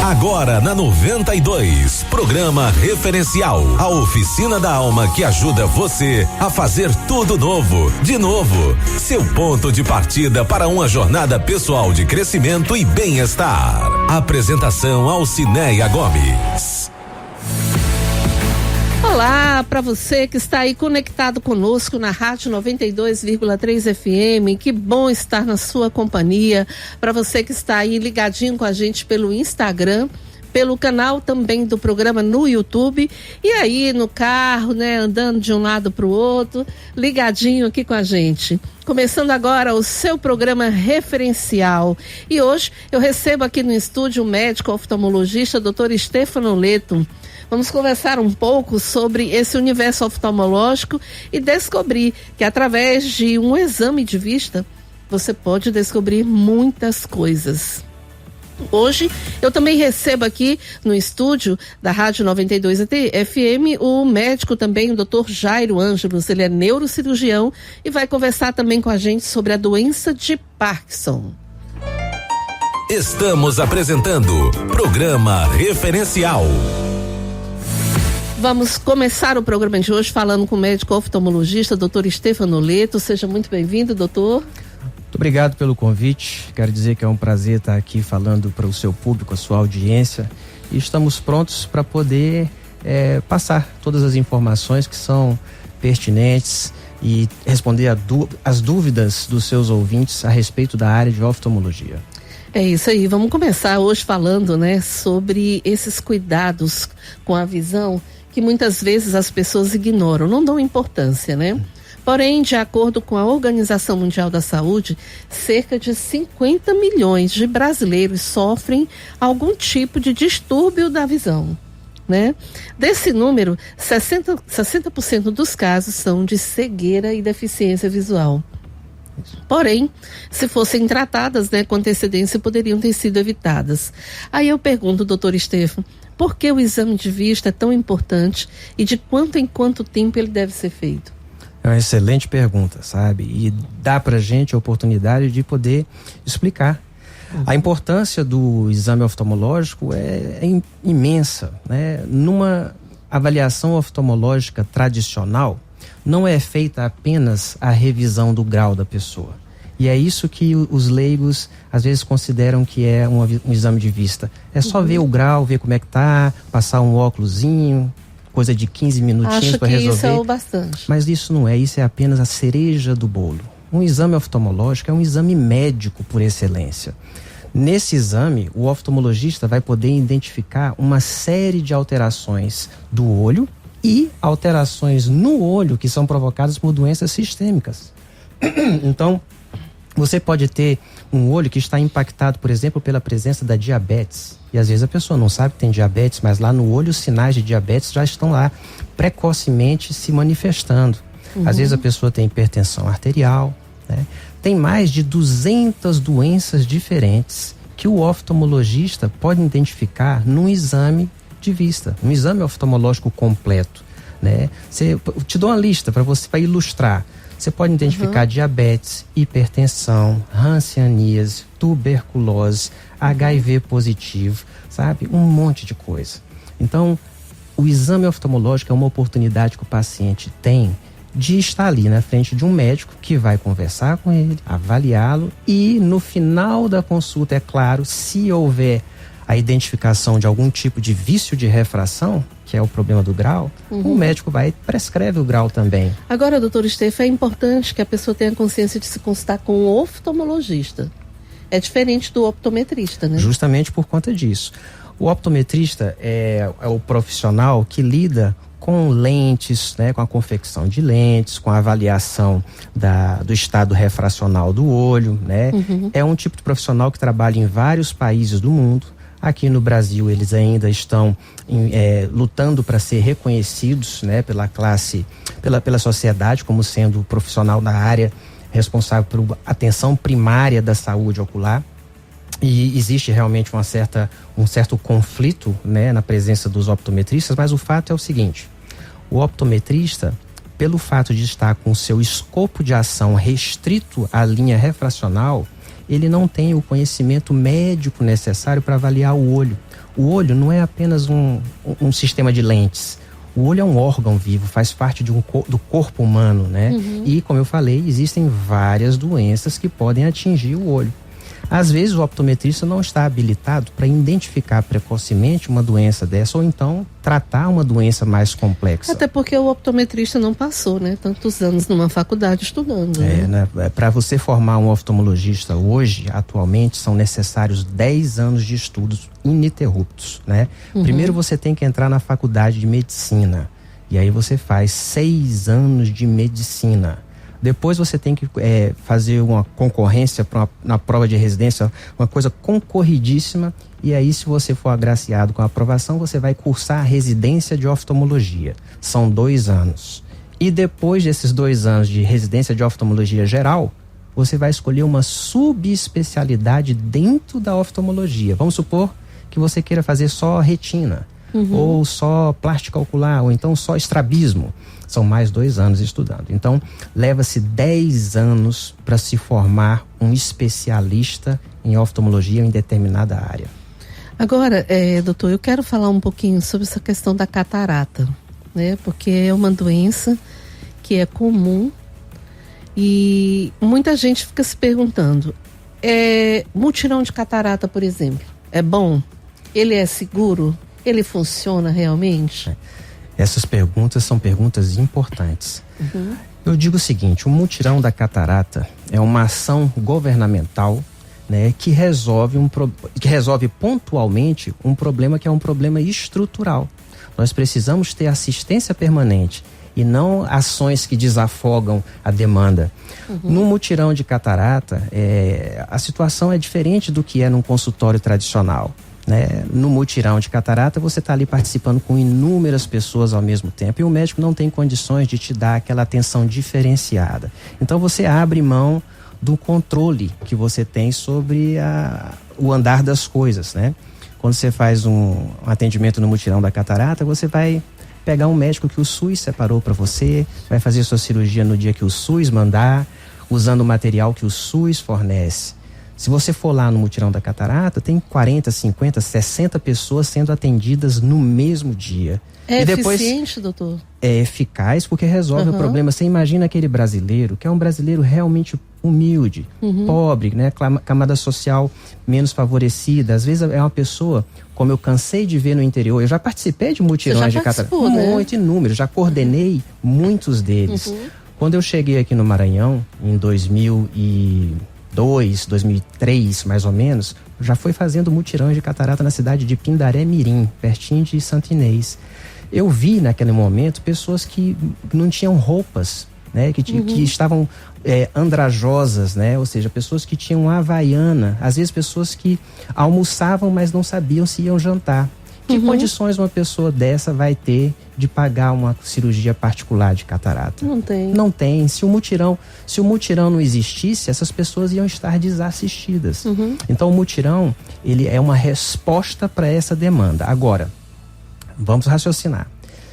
Agora na 92, programa referencial, a oficina da alma que ajuda você a fazer tudo novo, de novo. Seu ponto de partida para uma jornada pessoal de crescimento e bem-estar. Apresentação Alcineia Gomes. Olá para você que está aí conectado conosco na Rádio 92,3 FM, que bom estar na sua companhia. Para você que está aí ligadinho com a gente pelo Instagram, pelo canal também do programa no YouTube, e aí no carro, né, andando de um lado para o outro, ligadinho aqui com a gente. Começando agora o seu programa referencial. E hoje eu recebo aqui no estúdio o médico oftalmologista Dr. Stefano Leto. Vamos conversar um pouco sobre esse universo oftalmológico e descobrir que através de um exame de vista você pode descobrir muitas coisas. Hoje eu também recebo aqui no estúdio da Rádio 92 FM o médico também, o Dr. Jairo Ângelos. Ele é neurocirurgião e vai conversar também com a gente sobre a doença de Parkinson. Estamos apresentando Programa Referencial. Vamos começar o programa de hoje falando com o médico oftalmologista, Dr. Stefano Leto. Seja muito bem-vindo, doutor. Muito obrigado pelo convite. Quero dizer que é um prazer estar aqui falando para o seu público, a sua audiência. E estamos prontos para poder passar todas as informações que são pertinentes e responder as dúvidas dos seus ouvintes a respeito da área de oftalmologia. É isso aí. Vamos começar hoje falando, né, sobre esses cuidados com a visão que muitas vezes as pessoas ignoram, não dão importância, né? Porém, de acordo com a Organização Mundial da Saúde, cerca de 50 milhões de brasileiros sofrem algum tipo de distúrbio da visão, né? Desse número, 60% dos casos são de cegueira e deficiência visual. Porém, se fossem tratadas, né, com antecedência, poderiam ter sido evitadas. Aí eu pergunto, doutor Stefano, por que o exame de vista é tão importante e de quanto em quanto tempo ele deve ser feito? É uma excelente pergunta, sabe? E dá pra gente a oportunidade de poder explicar. A importância do exame oftalmológico é imensa, né? Numa avaliação oftalmológica tradicional, não é feita apenas a revisão do grau da pessoa. E é isso que os leigos às vezes consideram que é um exame de vista. É só ver o grau, ver como é que tá, passar um óculosinho, coisa de 15 minutinhos para resolver. Acho que isso é o bastante. Mas isso não é, isso é apenas a cereja do bolo. Um exame oftalmológico é um exame médico por excelência. Nesse exame, o oftalmologista vai poder identificar uma série de alterações do olho e alterações no olho que são provocadas por doenças sistêmicas. Então, você pode ter um olho que está impactado, por exemplo, pela presença da diabetes. E às vezes a pessoa não sabe que tem diabetes, mas lá no olho os sinais de diabetes já estão lá precocemente se manifestando. Às vezes a pessoa tem hipertensão arterial, né? Tem mais de 200 doenças diferentes que o oftalmologista pode identificar num exame de vista, um exame oftalmológico completo, né? Eu te dou uma lista para ilustrar. Você pode identificar diabetes, hipertensão, hanseníase, tuberculose, HIV positivo, sabe? Um monte de coisa. Então, o exame oftalmológico é uma oportunidade que o paciente tem de estar ali na frente de um médico que vai conversar com ele, avaliá-lo e no final da consulta, é claro, se houver a identificação de algum tipo de vício de refração, que é o problema do grau, o médico vai e prescreve o grau também. Agora, doutor Stefano, é importante que a pessoa tenha consciência de se consultar com o oftalmologista. É diferente do optometrista, né? Justamente por conta disso. O optometrista é o profissional que lida com lentes, né, com a confecção de lentes, com a avaliação do estado refracional do olho, né? É um tipo de profissional que trabalha em vários países do mundo. Aqui no Brasil eles ainda estão lutando para ser reconhecidos, né, pela classe, pela sociedade como sendo profissional da área responsável por atenção primária da saúde ocular. E existe realmente um certo conflito, né, na presença dos optometristas, mas o fato é o seguinte: o optometrista, pelo fato de estar com o seu escopo de ação restrito à linha refracional, ele não tem o conhecimento médico necessário para avaliar o olho. O olho não é apenas um sistema de lentes. O olho é um órgão vivo, faz parte do corpo humano, né? E, como eu falei, existem várias doenças que podem atingir o olho. Às vezes o optometrista não está habilitado para identificar precocemente uma doença dessa ou então tratar uma doença mais complexa. Até porque o optometrista não passou, né? Tantos anos numa faculdade estudando. Né? Para você formar um oftalmologista hoje, atualmente, são necessários 10 anos de estudos ininterruptos, né? Primeiro você tem que entrar na faculdade de medicina e aí você faz 6 anos de medicina. Depois você tem que fazer uma concorrência na prova de residência, uma coisa concorridíssima. E aí, se você for agraciado com a aprovação, você vai cursar a residência de oftalmologia. São 2 anos. E depois desses 2 anos de residência de oftalmologia geral, você vai escolher uma subespecialidade dentro da oftalmologia. Vamos supor que você queira fazer só retina, ou só plástica ocular, ou então só estrabismo. São mais 2 anos estudando. Então, leva-se 10 anos para se formar um especialista em oftalmologia em determinada área. Agora, doutor, eu quero falar um pouquinho sobre essa questão da catarata, né? Porque é uma doença que é comum e muita gente fica se perguntando, mutirão de catarata, por exemplo, é bom? Ele é seguro? Ele funciona realmente? Essas perguntas são perguntas importantes. Eu digo o seguinte, o mutirão da catarata é uma ação governamental, né, que resolve pontualmente um problema que é um problema estrutural. Nós precisamos ter assistência permanente e não ações que desafogam a demanda. No mutirão de catarata, a situação é diferente do que é num consultório tradicional. Né? No mutirão de catarata você está ali participando com inúmeras pessoas ao mesmo tempo e o médico não tem condições de te dar aquela atenção diferenciada. Então você abre mão do controle que você tem sobre o andar das coisas, né? Quando você faz um atendimento no mutirão da catarata, você vai pegar um médico que o SUS separou para você, vai fazer sua cirurgia no dia que o SUS mandar, usando o material que o SUS fornece. Se você for lá no mutirão da catarata, tem 40, 50, 60 pessoas sendo atendidas no mesmo dia. É eficiente, doutor? É eficaz porque resolve o problema. Você imagina aquele brasileiro, que é um brasileiro realmente humilde, pobre, né? Camada social menos favorecida. Às vezes é uma pessoa, como eu cansei de ver no interior, eu já participei de mutirões de catarata. Muito inúmeros, já coordenei muitos deles. Quando eu cheguei aqui no Maranhão, em 2003, mais ou menos, já foi fazendo mutirão de catarata na cidade de Pindaré Mirim, pertinho de Santo Inês. Eu vi naquele momento pessoas que não tinham roupas, né, que estavam andrajosas, né, ou seja, pessoas que tinham havaiana, às vezes pessoas que almoçavam, mas não sabiam se iam jantar. Que condições uma pessoa dessa vai ter de pagar uma cirurgia particular de catarata? Não tem. Não tem. Se o mutirão não existisse, essas pessoas iam estar desassistidas. Então o mutirão, ele é uma resposta para essa demanda. Agora, vamos raciocinar.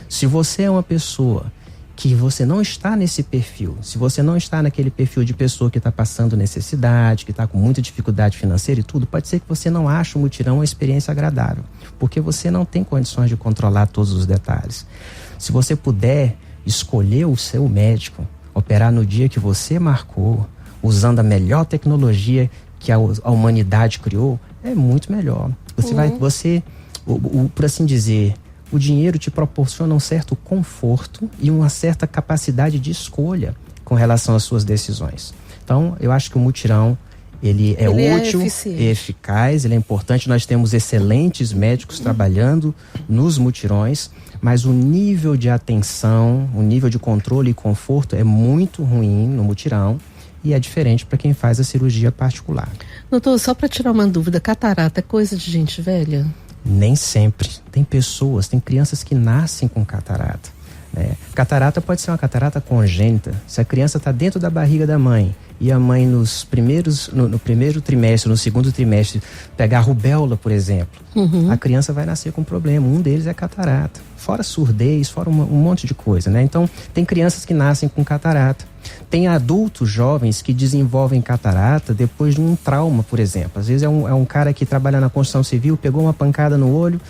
Se você é uma pessoa que você não está nesse perfil, se você não está naquele perfil de pessoa que está passando necessidade, que está com muita dificuldade financeira e tudo, pode ser que você não ache o mutirão uma experiência agradável, porque você não tem condições de controlar todos os detalhes. Se você puder escolher o seu médico, operar no dia que você marcou, usando a melhor tecnologia que a humanidade criou, é muito melhor. Por assim dizer, o dinheiro te proporciona um certo conforto e uma certa capacidade de escolha com relação às suas decisões. Então, eu acho que o mutirão, ele é útil, é eficaz, ele é importante. Nós temos excelentes médicos trabalhando nos mutirões, mas o nível de atenção, o nível de controle e conforto é muito ruim no mutirão e é diferente para quem faz a cirurgia particular. Doutor, só para tirar uma dúvida, catarata é coisa de gente velha? Nem sempre. Tem crianças que nascem com catarata. Catarata pode ser uma catarata congênita. Se a criança está dentro da barriga da mãe e a mãe no primeiro trimestre, no segundo trimestre, pegar rubéola, por exemplo, a criança vai nascer com problema. Um deles é catarata. Fora surdez, fora um monte de coisa, né? Então, tem crianças que nascem com catarata. Tem adultos jovens que desenvolvem catarata depois de um trauma, por exemplo. Às vezes é um cara que trabalha na construção civil, pegou uma pancada no olho,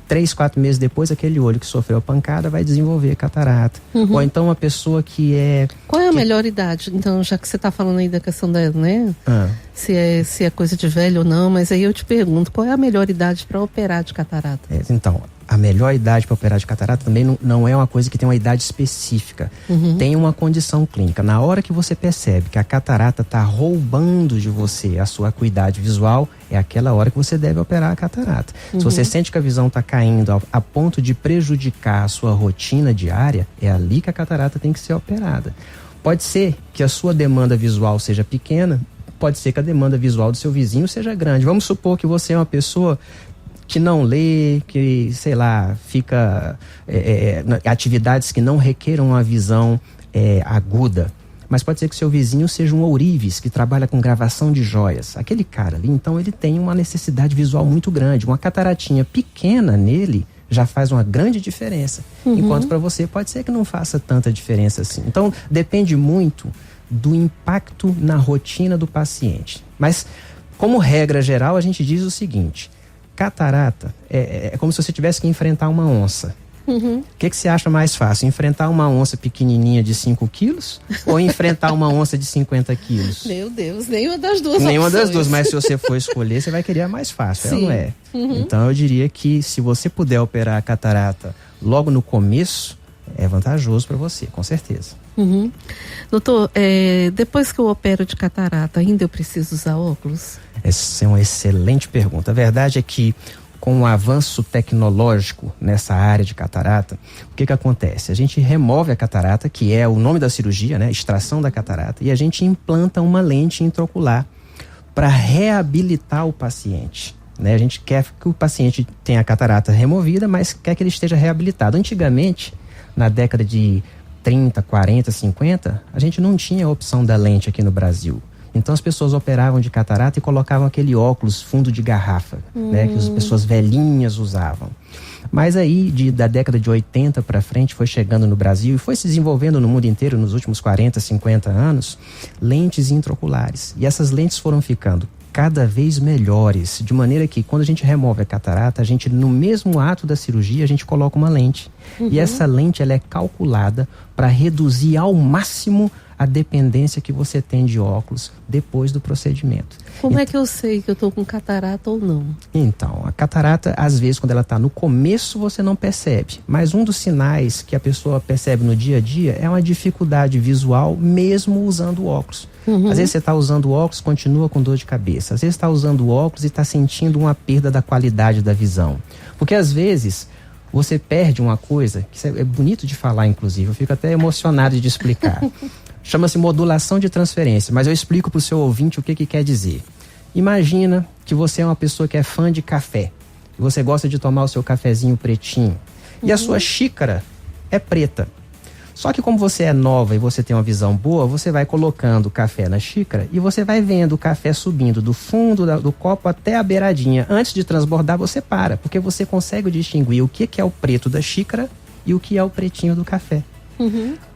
3, 4 meses depois, aquele olho que sofreu a pancada vai desenvolver catarata. Ou então uma pessoa que é... Qual é a melhor idade? Então, já que você está falando aí da questão da, né? Se é coisa de velho ou não, mas aí eu te pergunto, qual é a melhor idade para operar de catarata? Então, a melhor idade para operar de catarata também não é uma coisa que tem uma idade específica. Tem uma condição clínica. Na hora que você percebe que a catarata está roubando de você a sua acuidade visual, é aquela hora que você deve operar a catarata. Se você sente que a visão está caindo a ponto de prejudicar a sua rotina diária, é ali que a catarata tem que ser operada. Pode ser que a sua demanda visual seja pequena, pode ser que a demanda visual do seu vizinho seja grande. Vamos supor que você é uma pessoa que não lê, que, sei lá, fica atividades que não requeram uma visão aguda. Mas pode ser que seu vizinho seja um ourives, que trabalha com gravação de joias. Aquele cara ali, então, ele tem uma necessidade visual muito grande. Uma cataratinha pequena nele já faz uma grande diferença. Enquanto para você pode ser que não faça tanta diferença assim. Então, depende muito do impacto na rotina do paciente. Mas, como regra geral, a gente diz o seguinte: catarata é como se você tivesse que enfrentar uma onça. O que você acha mais fácil? Enfrentar uma onça pequenininha de 5 quilos ou enfrentar uma onça de 50 quilos? Meu Deus, nenhuma das duas. Nenhuma das duas, mas se você for escolher, você vai querer a mais fácil, não é? Então eu diria que se você puder operar a catarata logo no começo, é vantajoso para você, com certeza. Doutor, depois que eu opero de catarata, ainda eu preciso usar óculos? Essa é uma excelente pergunta. A verdade é que com o avanço tecnológico nessa área de catarata, o que acontece? A gente remove a catarata, que é o nome da cirurgia, né? Extração da catarata, e a gente implanta uma lente intraocular para reabilitar o paciente. Né? A gente quer que o paciente tenha a catarata removida, mas quer que ele esteja reabilitado. Antigamente, na década de 30, 40, 50, a gente não tinha a opção da lente aqui no Brasil. Então as pessoas operavam de catarata e colocavam aquele óculos fundo de garrafa, né, que as pessoas velhinhas usavam. Mas aí, da década de 80 para frente, foi chegando no Brasil e foi se desenvolvendo no mundo inteiro nos últimos 40, 50 anos, lentes intraoculares. E essas lentes foram ficando cada vez melhores, de maneira que quando a gente remove a catarata, a gente, no mesmo ato da cirurgia, a gente coloca uma lente. E essa lente, ela é calculada para reduzir ao máximo a dependência que você tem de óculos depois do procedimento. Como é que eu sei que eu estou com catarata ou não? Então, a catarata, às vezes, quando ela está no começo, você não percebe. Mas um dos sinais que a pessoa percebe no dia a dia é uma dificuldade visual, mesmo usando óculos. Às vezes você está usando óculos, continua com dor de cabeça. Às vezes está usando óculos e está sentindo uma perda da qualidade da visão. Porque às vezes você perde uma coisa, que é bonito de falar, inclusive, eu fico até emocionado de explicar. Chama-se modulação de transferência, mas eu explico para o seu ouvinte o que quer dizer. Imagina que você é uma pessoa que é fã de café, que você gosta de tomar o seu cafezinho pretinho, e a sua xícara é preta. Só que como você é nova e você tem uma visão boa, você vai colocando o café na xícara e você vai vendo o café subindo do fundo do copo até a beiradinha. Antes de transbordar, você para, porque você consegue distinguir o que é o preto da xícara e o que é o pretinho do café.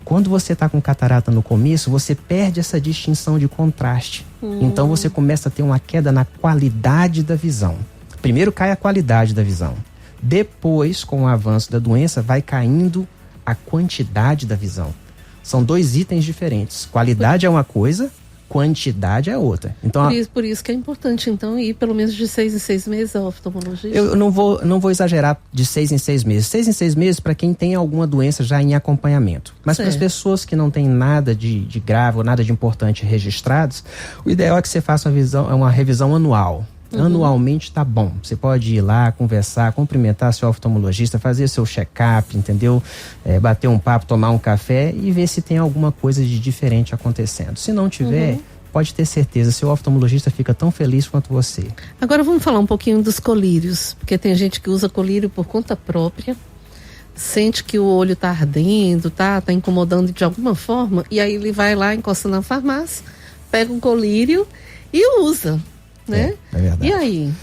Quando você está com catarata no começo, você perde essa distinção de contraste. Então você começa a ter uma queda na qualidade da visão. Primeiro cai a qualidade da visão. Depois, com o avanço da doença, vai caindo a quantidade da visão. São dois itens diferentes. Qualidade é uma coisa, quantidade é outra. Então, por isso que é importante, então, ir pelo menos de 6 em 6 meses ao oftalmologista? Eu não vou exagerar de 6 em 6 meses. 6 em 6 meses para quem tem alguma doença já em acompanhamento. Mas para as pessoas que não têm nada de grave ou nada de importante registrados, o ideal é que você faça uma revisão anual. Anualmente tá bom. Você pode ir lá, conversar, cumprimentar seu oftalmologista, fazer seu check-up, entendeu? Bater um papo, tomar um café e ver se tem alguma coisa de diferente acontecendo. Se não tiver, pode ter certeza, seu oftalmologista fica tão feliz quanto você. Agora vamos falar um pouquinho dos colírios, porque tem gente que usa colírio por conta própria, sente que o olho tá ardendo, tá incomodando de alguma forma, e aí ele vai lá, encosta na farmácia, pega um colírio e usa, né? É verdade. E aí?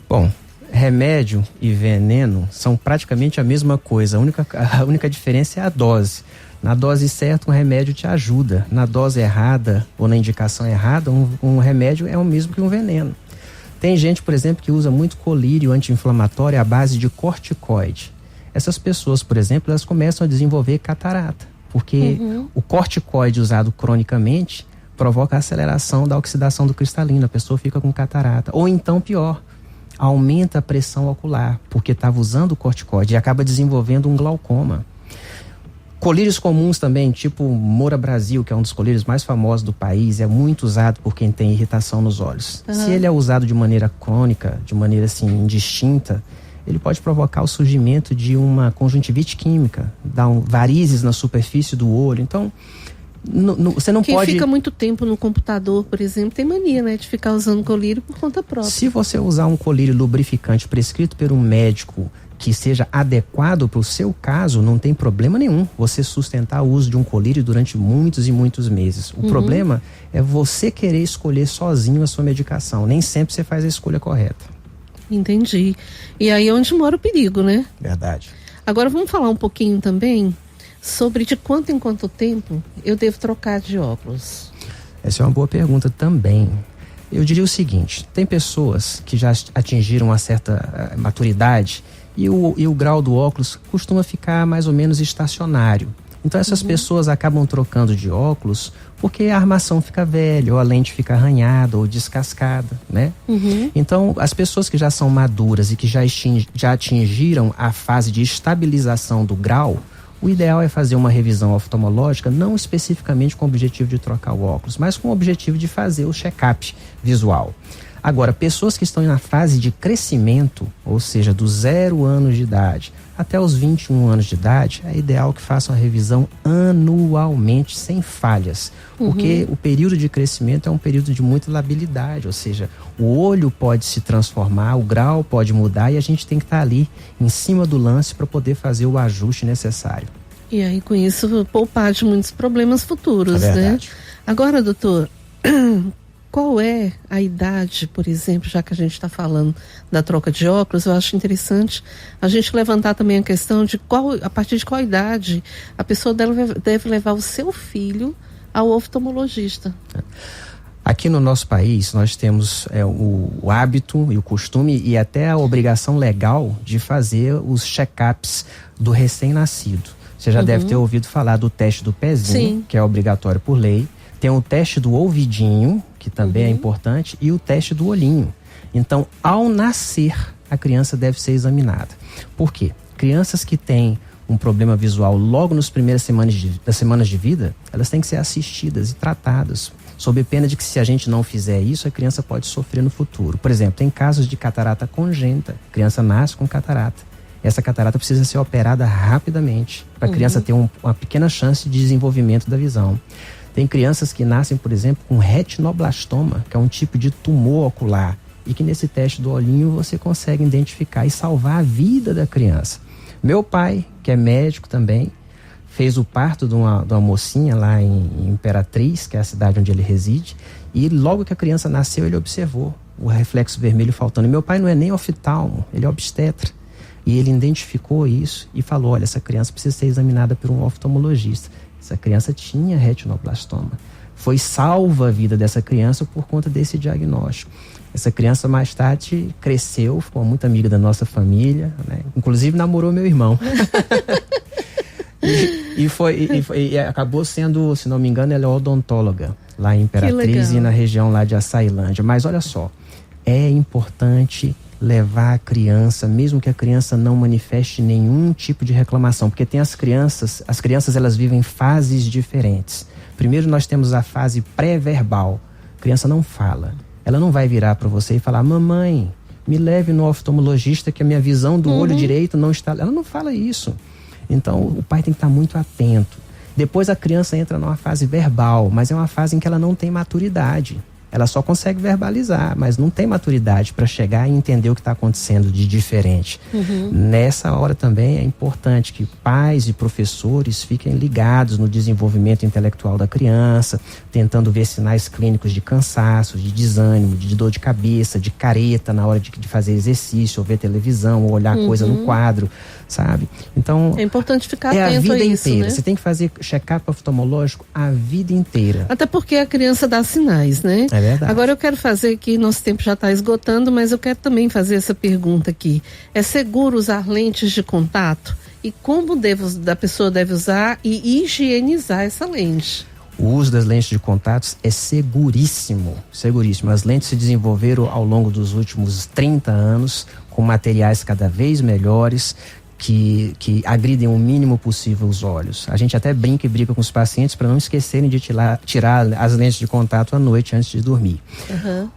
Bom, remédio e veneno são praticamente a mesma coisa. A única diferença é a dose. Na dose certa, um remédio te ajuda. Na dose errada ou na indicação errada, um remédio é o mesmo que um veneno. Tem gente, por exemplo, que usa muito colírio anti-inflamatório à base de corticoide. Essas pessoas, por exemplo, elas começam a desenvolver catarata, porque o corticoide usado cronicamente provoca a aceleração da oxidação do cristalino, a pessoa fica com catarata. Ou então, pior, aumenta a pressão ocular, porque estava usando o corticoide e acaba desenvolvendo um glaucoma. Colírios comuns também, tipo Moura Brasil, que é um dos colírios mais famosos do país, é muito usado por quem tem irritação nos olhos. Se ele é usado de maneira crônica, de maneira assim indistinta, ele pode provocar o surgimento de uma conjuntivite química, dar varizes na superfície do olho. Então, você não pode... Quem fica muito tempo no computador, por exemplo, tem mania, né, de ficar usando colírio por conta própria. Se você usar um colírio lubrificante prescrito por um médico que seja adequado para o seu caso, não tem problema nenhum você sustentar o uso de um colírio durante muitos e muitos meses. O problema é você querer escolher sozinho a sua medicação. Nem sempre você faz a escolha correta. Entendi. E aí é onde mora o perigo, né? Verdade. Agora vamos falar um pouquinho também sobre de quanto em quanto tempo eu devo trocar de óculos. Essa é uma boa pergunta também. Eu diria o seguinte, tem pessoas que já atingiram uma certa maturidade e o grau do óculos costuma ficar mais ou menos estacionário. Então essas pessoas acabam trocando de óculos porque a armação fica velha, ou a lente fica arranhada ou descascada, né? Então as pessoas que já são maduras e que já atingiram a fase de estabilização do grau, o ideal é fazer uma revisão oftalmológica, não especificamente com o objetivo de trocar o óculos, mas com o objetivo de fazer o check-up visual. Agora, pessoas que estão na fase de crescimento, ou seja, do 0 anos de idade até os 21 anos de idade, é ideal que façam a revisão anualmente, sem falhas. Porque o período de crescimento é um período de muita labilidade, ou seja, o olho pode se transformar, o grau pode mudar e a gente tem que estar ali em cima do lance para poder fazer o ajuste necessário. E aí, com isso, poupar de muitos problemas futuros, né? Agora, doutor, qual é a idade, por exemplo, já que a gente está falando da troca de óculos, eu acho interessante a gente levantar também a questão de a partir de qual idade a pessoa deve levar o seu filho ao oftalmologista. Aqui no nosso país, nós temos o hábito e o costume e até a obrigação legal de fazer os check-ups do recém-nascido. Você já deve ter ouvido falar do teste do pezinho, que é obrigatório por lei. Tem o teste do ouvidinho, que também é importante, e o teste do olhinho. Então, ao nascer, a criança deve ser examinada. Por quê? Crianças que têm um problema visual logo nas primeiras semanas de vida, elas têm que ser assistidas e tratadas, sob pena de que, se a gente não fizer isso, a criança pode sofrer no futuro. Por exemplo, tem casos de catarata congênita. A criança nasce com catarata. Essa catarata precisa ser operada rapidamente, para a criança ter uma pequena chance de desenvolvimento da visão. Tem crianças que nascem, por exemplo, com retinoblastoma, que é um tipo de tumor ocular, e que nesse teste do olhinho você consegue identificar e salvar a vida da criança. Meu pai, que é médico também, fez o parto de uma mocinha lá em Imperatriz, que é a cidade onde ele reside, e logo que a criança nasceu, ele observou o reflexo vermelho faltando. E meu pai não é nem oftalmo, ele é obstetra. E ele identificou isso e falou, olha, essa criança precisa ser examinada por um oftalmologista. Essa criança tinha retinoblastoma. Foi salva a vida dessa criança por conta desse diagnóstico. Essa criança mais tarde cresceu, ficou muito amiga da nossa família, né? Inclusive namorou meu irmão. e acabou sendo, se não me engano, ela é odontóloga lá em Imperatriz e na região lá de Açailândia. Mas olha só, é importante levar a criança, mesmo que a criança não manifeste nenhum tipo de reclamação, porque tem as crianças elas vivem fases diferentes. Primeiro nós temos a fase pré-verbal. A criança não fala. Ela não vai virar para você e falar, mamãe, me leve no oftalmologista que a minha visão do olho direito não está... Ela não fala isso. Então o pai tem que estar muito atento. Depois a criança entra numa fase verbal, mas é uma fase em que ela não tem maturidade. ela só consegue verbalizar, mas não tem maturidade para chegar e entender o que está acontecendo de diferente. Nessa hora também é importante que pais e professores fiquem ligados no desenvolvimento intelectual da criança, tentando ver sinais clínicos de cansaço, de desânimo, de dor de cabeça, de careta na hora de fazer exercício, ou ver televisão, ou olhar coisa no quadro, sabe? Então, é importante ficar atento a vida a isso, inteira. né? Você tem que fazer check-up oftalmológico a vida inteira. Até porque a criança dá sinais, né? É verdade. Agora eu quero fazer aqui, nosso tempo já está esgotando, mas eu quero também fazer essa pergunta aqui. É seguro usar lentes de contato? E como a pessoa deve usar e higienizar essa lente? O uso das lentes de contato é seguríssimo, seguríssimo. As lentes se desenvolveram ao longo dos últimos 30 anos com materiais cada vez melhores, que agridem o mínimo possível os olhos. A gente até brinca e briga com os pacientes para não esquecerem de tirar as lentes de contato à noite antes de dormir.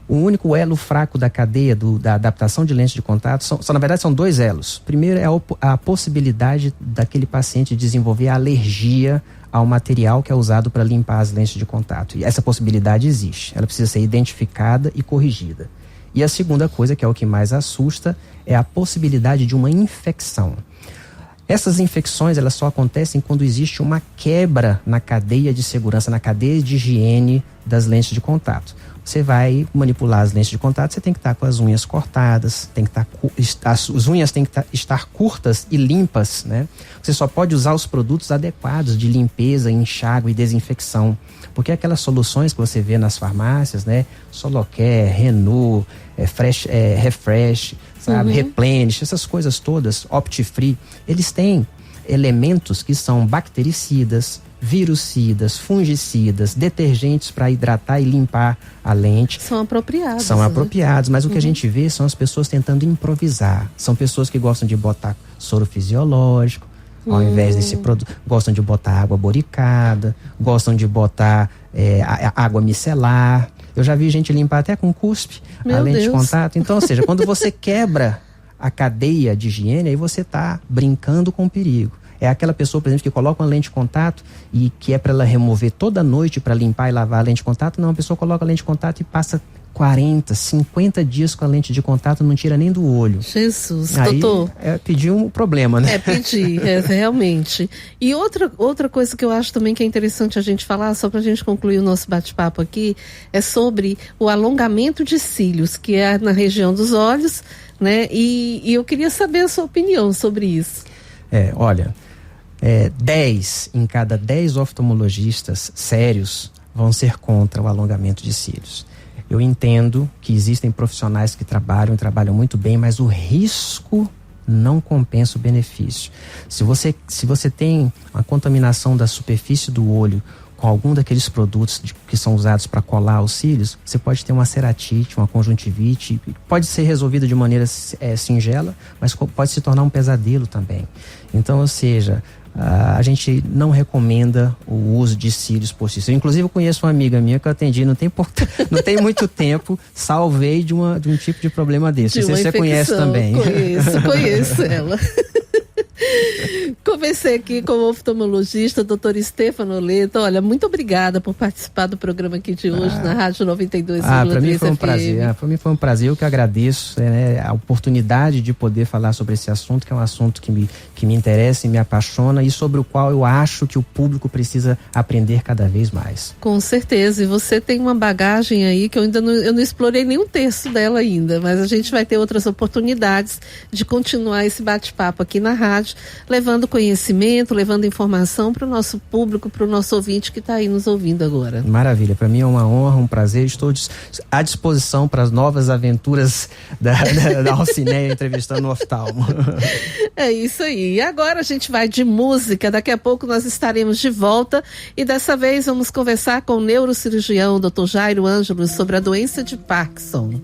O único elo fraco da cadeia da adaptação de lentes de contato, na verdade são dois elos. Primeiro é a possibilidade daquele paciente desenvolver alergia ao material que é usado para limpar as lentes de contato. E essa possibilidade existe. Ela precisa ser identificada e corrigida. E a segunda coisa, que é o que mais assusta, é a possibilidade de uma infecção. Essas infecções, elas só acontecem quando existe uma quebra na cadeia de segurança, na cadeia de higiene das lentes de contato. Você vai manipular as lentes de contato, você tem que estar com as unhas cortadas, as unhas têm que estar curtas e limpas, né? Você só pode usar os produtos adequados de limpeza, enxágue e desinfecção. Porque aquelas soluções que você vê nas farmácias, né? Solocare, Renault, Refresh, sabe? Replenish, essas coisas todas, Optifree, eles têm elementos que são bactericidas, virucidas, fungicidas, detergentes para hidratar e limpar a lente. São apropriados. São apropriados, mas o que a gente vê são as pessoas tentando improvisar. São pessoas que gostam de botar soro fisiológico, ao invés desse produto, gostam de botar água boricada, gostam de botar água micelar. Eu já vi gente limpar até com cuspe a lente de contato. Então, ou seja, quando você quebra a cadeia de higiene, aí você está brincando com o perigo. É aquela pessoa, por exemplo, que coloca uma lente de contato e que é para ela remover toda noite para limpar e lavar a lente de contato. Não, a pessoa coloca a lente de contato e passa 40, 50 dias com a lente de contato, não tira nem do olho. Jesus, aí, doutor. É pedir um problema, né? Realmente. E outra coisa que eu acho também que é interessante a gente falar, só para a gente concluir o nosso bate-papo aqui, é sobre o alongamento de cílios, que é na região dos olhos, né? E eu queria saber a sua opinião sobre isso. Olha, 10 em cada 10 oftalmologistas sérios vão ser contra o alongamento de cílios. Eu entendo que existem profissionais que trabalham muito bem, mas o risco não compensa o benefício. Se você tem uma contaminação da superfície do olho com algum daqueles produtos que são usados para colar os cílios, você pode ter uma ceratite, uma conjuntivite, pode ser resolvida de maneira singela, mas pode se tornar um pesadelo também. Então, ou seja, a gente não recomenda o uso de cílios postiços. Eu, inclusive, eu conheço uma amiga minha que eu atendi não tem muito tempo, salvei de um tipo de problema desse. Não sei se você conhece também. Conheço ela. Conversei aqui com o oftalmologista, doutor Stefano Leto. Olha, muito obrigada por participar do programa aqui de hoje na Rádio 92,3 para mim foi um FM. prazer. Para mim foi um prazer, eu que agradeço a oportunidade de poder falar sobre esse assunto, que é um assunto que me interessa e me apaixona e sobre o qual eu acho que o público precisa aprender cada vez mais. Com certeza, e você tem uma bagagem aí que eu não explorei nem um terço dela ainda, mas a gente vai ter outras oportunidades de continuar esse bate-papo aqui na rádio, levando conhecimento, levando informação para o nosso público, para o nosso ouvinte que está aí nos ouvindo agora. Maravilha, para mim é uma honra, um prazer, estou à disposição para as novas aventuras da Alcineia entrevistando o oftalmo. É isso aí, e agora a gente vai de música, daqui a pouco nós estaremos de volta e dessa vez vamos conversar com o neurocirurgião Dr. Jairo Ângelos sobre a doença de Parkinson.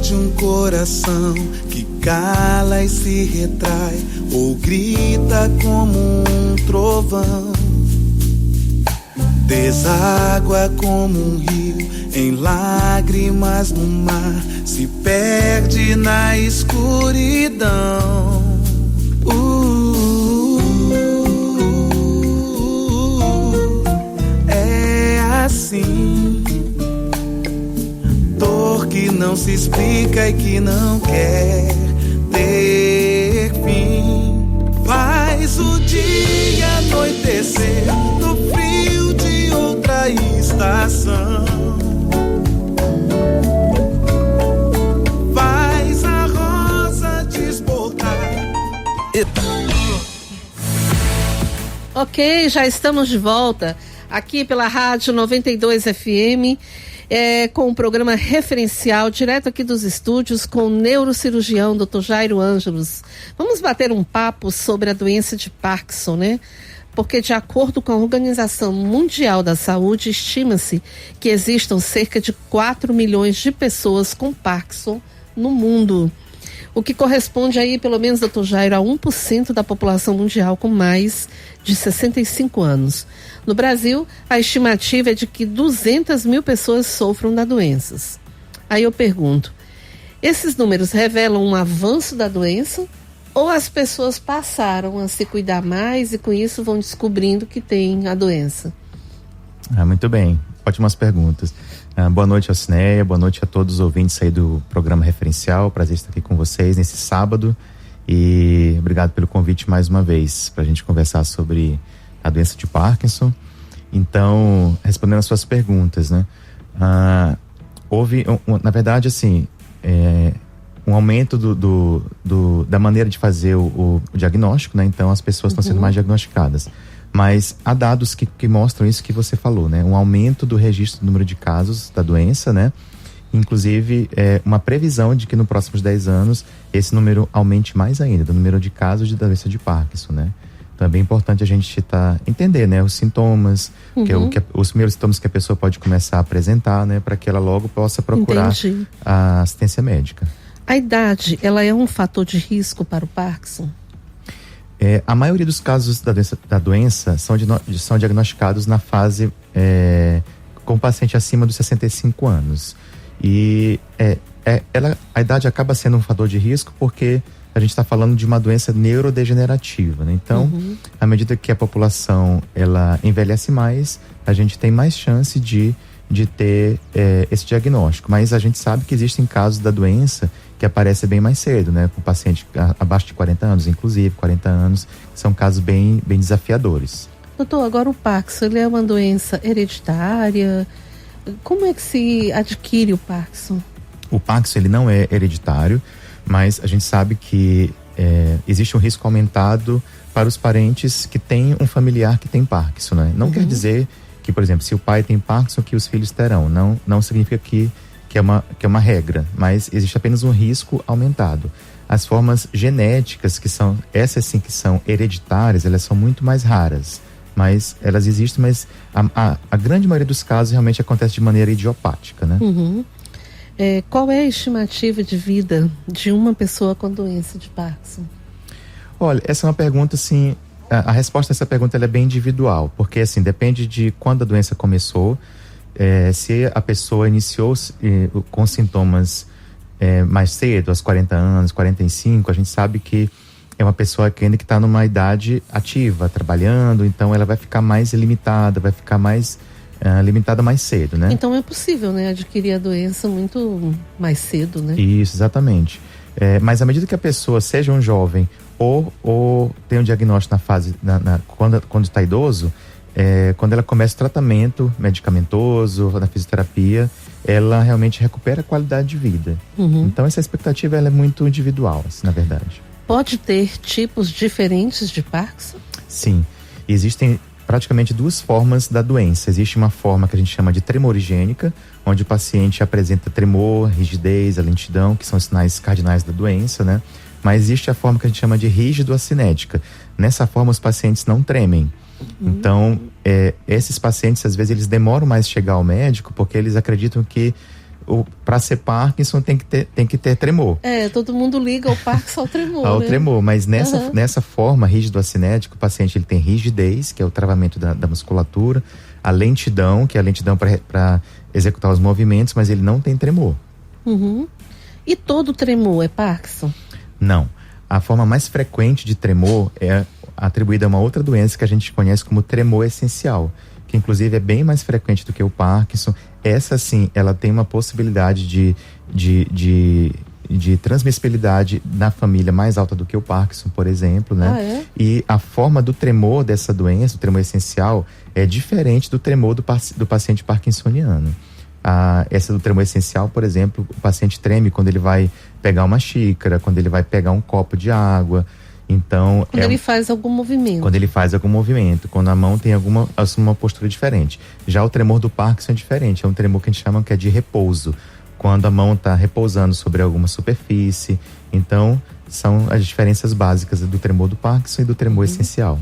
De um coração que cala e se retrai ou grita como um trovão, deságua como um rio em lágrimas no mar, se perde na escuridão. não se explica e que não quer ter fim. Faz o dia anoitecer no frio de outra estação. Faz a rosa desbotar. Ok, já estamos de volta aqui pela Rádio 92 FM, com o programa referencial, direto aqui dos estúdios, com o neurocirurgião Dr. Jairo Ângelos. Vamos bater um papo sobre a doença de Parkinson, né? Porque, de acordo com a Organização Mundial da Saúde, estima-se que existam cerca de 4 milhões de pessoas com Parkinson no mundo. O que corresponde aí, pelo menos, doutor Jairo, a 1% da população mundial com mais de 65 anos. No Brasil, a estimativa é de que 200 mil pessoas sofram da doença. Aí eu pergunto, esses números revelam um avanço da doença ou as pessoas passaram a se cuidar mais e com isso vão descobrindo que tem a doença? Muito bem, ótimas perguntas. Boa noite, Alcineia, boa noite a todos os ouvintes aí do programa Referencial. Prazer estar aqui com vocês nesse sábado e obrigado pelo convite mais uma vez para a gente conversar sobre a doença de Parkinson. Então, respondendo às suas perguntas, né? Houve, na verdade, assim, um aumento da maneira de fazer o diagnóstico, né? Então, as pessoas estão sendo mais diagnosticadas. Mas há dados que mostram isso que você falou, né? Um aumento do registro do número de casos da doença, né? Inclusive, uma previsão de que nos próximos 10 anos esse número aumente mais ainda, do número de casos da doença de Parkinson, né? Então é bem importante a gente entender, né? Os sintomas, os primeiros sintomas que a pessoa pode começar a apresentar, né? Para que ela logo possa procurar a assistência médica. A idade, ela é um fator de risco para o Parkinson? A maioria dos casos da doença são diagnosticados na fase com o paciente acima dos 65 anos. E a idade acaba sendo um fator de risco porque a gente está falando de uma doença neurodegenerativa, né? Então, à medida que a população ela envelhece mais, a gente tem mais chance de ter esse diagnóstico. Mas a gente sabe que existem casos da doença que aparece bem mais cedo, né? Com paciente abaixo de 40 anos, inclusive 40 anos, são casos bem desafiadores. Doutor, agora o Parkinson, ele é uma doença hereditária? Como é que se adquire o Parkinson? O Parkinson, ele não é hereditário, mas a gente sabe que existe um risco aumentado para os parentes que têm um familiar que tem Parkinson, né? Não quer dizer que, por exemplo, se o pai tem Parkinson, que os filhos terão. Não significa que é uma regra, mas existe apenas um risco aumentado. As formas genéticas, essas sim que são hereditárias, elas são muito mais raras, mas elas existem, mas a grande maioria dos casos realmente acontece de maneira idiopática, né? Qual é a estimativa de vida de uma pessoa com doença de Parkinson? Olha, essa é uma pergunta, assim, a resposta a essa pergunta ela é bem individual, porque, assim, depende de quando a doença começou. Se a pessoa iniciou com sintomas mais cedo, aos 40 anos, 45, a gente sabe que é uma pessoa que ainda está numa idade ativa, trabalhando, então ela vai ficar mais limitada, vai ficar mais limitada mais cedo, né? Então é possível, né, adquirir a doença muito mais cedo, né? Isso, exatamente. Mas à medida que a pessoa seja um jovem ou tem um diagnóstico na fase, quando está idoso, quando ela começa o tratamento medicamentoso, na fisioterapia, ela realmente recupera a qualidade de vida. Então essa expectativa ela é muito individual, assim, na verdade. Pode ter tipos diferentes de Parkinson? Sim, existem praticamente duas formas da doença. Existe uma forma que a gente chama de tremorigênica, onde o paciente apresenta tremor, rigidez, a lentidão, que são sinais cardinais da doença, né? Mas existe a forma que a gente chama de rígido-acinética. Nessa forma os pacientes não tremem. Então, esses pacientes, às vezes, eles demoram mais a chegar ao médico porque eles acreditam que para ser Parkinson tem que ter tremor. Todo mundo liga o Parkinson ao tremor, ao né? tremor, mas nessa forma rígido-acinética, o paciente ele tem rigidez, que é o travamento da musculatura, a lentidão, que é a lentidão para executar os movimentos, mas ele não tem tremor. E todo tremor é Parkinson? Não. A forma mais frequente de tremor é atribuída a uma outra doença que a gente conhece como tremor essencial, que que inclusive é bem mais frequente do que o Parkinson. Essa sim, ela tem uma possibilidade de transmissibilidade na família mais alta do que o Parkinson, por exemplo, né? E a forma do tremor dessa doença, o tremor essencial, é diferente do tremor do paciente parkinsoniano. Essa do tremor essencial, por exemplo, o paciente treme quando ele vai pegar uma xícara, quando ele vai pegar um copo de água. Então, quando ele faz algum movimento. Quando ele faz algum movimento, quando a mão tem uma postura diferente. Já o tremor do Parkinson é diferente, é um tremor que a gente chama que é de repouso, quando a mão está repousando sobre alguma superfície. Então, são as diferenças básicas do tremor do Parkinson e do tremor essencial.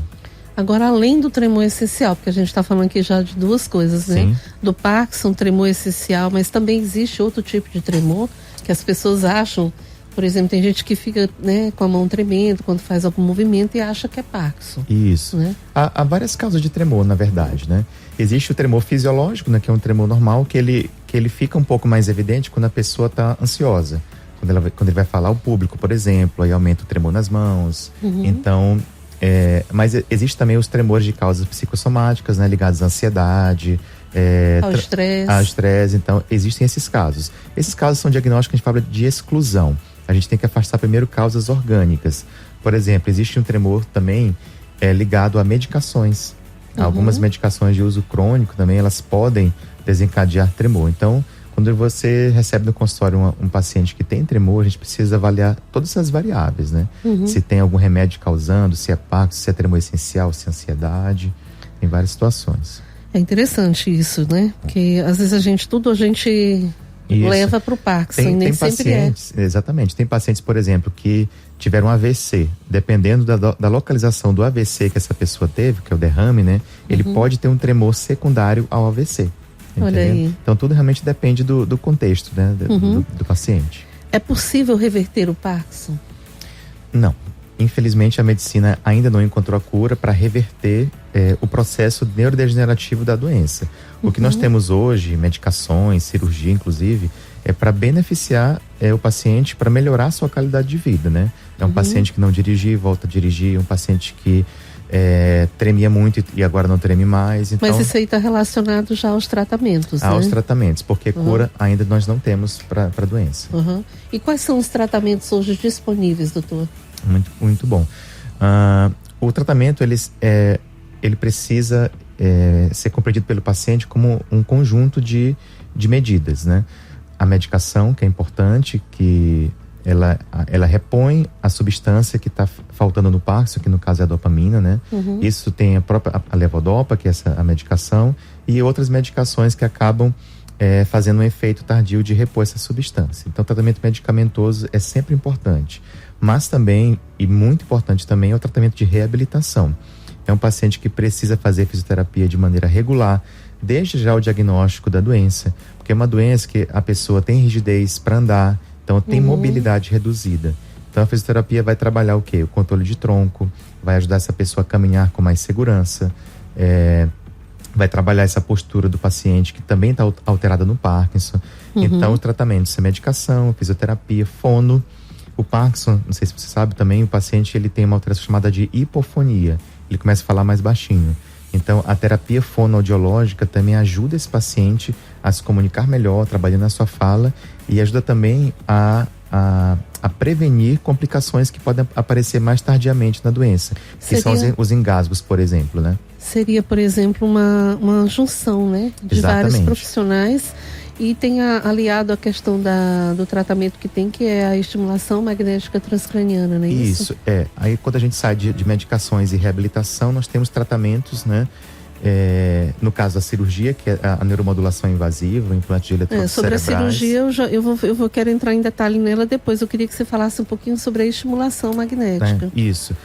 Agora, além do tremor essencial, porque a gente está falando aqui já de duas coisas, né? Sim. Do Parkinson, tremor essencial, mas também existe outro tipo de tremor que as pessoas acham. Por exemplo, tem gente que fica, né, com a mão tremendo quando faz algum movimento e acha que é Parkinson. Isso. Né? Há várias causas de tremor, na verdade, né? Existe o tremor fisiológico, né, que é um tremor normal, que ele fica um pouco mais evidente quando a pessoa está ansiosa. Quando ele vai falar ao público, por exemplo, aí aumenta o tremor nas mãos. Então, mas existe também os tremores de causas psicossomáticas, né, ligados à ansiedade, ao estresse. Então, existem esses casos. Esses casos são diagnósticos que a gente fala de exclusão. A gente tem que afastar primeiro causas orgânicas. Por exemplo, existe um tremor também ligado a medicações. Algumas medicações de uso crônico também, elas podem desencadear tremor. Então, quando você recebe no consultório um paciente que tem tremor, a gente precisa avaliar todas essas variáveis, né? Se tem algum remédio causando, se é Parkinson, se é tremor essencial, se é ansiedade, tem várias situações. É interessante isso, né? Porque às vezes a gente leva para o Parkinson e nem sempre pacientes, exatamente. Tem pacientes, por exemplo, que tiveram um AVC. Dependendo da localização do AVC que essa pessoa teve, que é o derrame, né? Ele pode ter um tremor secundário ao AVC. Olha aí. Então tudo realmente depende do contexto, né? Do paciente. É possível reverter o Parkinson? Não. Infelizmente a medicina ainda não encontrou a cura para reverter o processo neurodegenerativo da doença. O que nós temos hoje, medicações, cirurgia inclusive, é para beneficiar o paciente, para melhorar a sua qualidade de vida, né? É um paciente que não dirigia, volta a dirigir, um paciente que tremia muito e agora não treme mais. Então, mas isso aí está relacionado já aos tratamentos, né? Aos tratamentos, porque cura ainda nós não temos para a doença. E quais são os tratamentos hoje disponíveis, doutor? Muito, muito bom. O tratamento, ele precisa ser compreendido pelo paciente como um conjunto de medidas, né? A medicação, que é importante, que ela repõe a substância que está faltando no Parkinson, que no caso é a dopamina, né? Isso tem a levodopa, que é a medicação, e outras medicações que acabam fazendo um efeito tardio de repor essa substância. Então, o tratamento medicamentoso é sempre importante. Mas também, e muito importante também, é o tratamento de reabilitação. É um paciente que precisa fazer fisioterapia de maneira regular, desde já o diagnóstico da doença, porque é uma doença que a pessoa tem rigidez para andar, então tem mobilidade reduzida. Então a fisioterapia vai trabalhar o quê? O controle de tronco, vai ajudar essa pessoa a caminhar com mais segurança, vai trabalhar essa postura do paciente que também está alterada no Parkinson. Então o tratamento é medicação, fisioterapia, fono. O Parkinson, não sei se você sabe também, o paciente ele tem uma alteração chamada de hipofonia. Ele começa a falar mais baixinho. Então, a terapia fonoaudiológica também ajuda esse paciente a se comunicar melhor, trabalhando na sua fala, e ajuda também a prevenir complicações que podem aparecer mais tardiamente na doença, que são os engasgos, por exemplo, né? Seria, por exemplo, uma junção, né? De vários profissionais. E tem aliado a questão do tratamento que é a estimulação magnética transcraniana, não é isso? Isso, Aí quando a gente sai de medicações e reabilitação, nós temos tratamentos, né? No caso da cirurgia, que é a neuromodulação invasiva, o implante de eletrodos sobre cerebrais. A cirurgia, eu quero entrar em detalhe nela depois. Eu queria que você falasse um pouquinho sobre a estimulação magnética. Isso.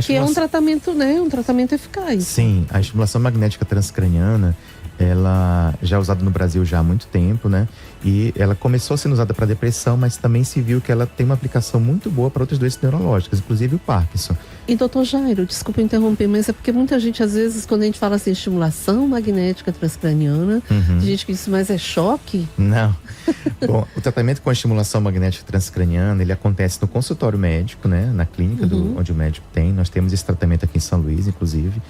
Que é um tratamento, né? Um tratamento eficaz. Sim, a estimulação magnética transcraniana, ela já é usada no Brasil já há muito tempo, né? E ela começou sendo usada para depressão, mas também se viu que ela tem uma aplicação muito boa para outras doenças neurológicas, inclusive o Parkinson. E doutor Jairo, desculpa interromper, mas é porque muita gente, às vezes, quando a gente fala assim, estimulação magnética transcraniana, tem gente que diz, mas é choque? Não. Bom, o tratamento com a estimulação magnética transcraniana, ele acontece no consultório médico, né? Na clínica onde o médico tem. Nós temos esse tratamento aqui em São Luís, inclusive.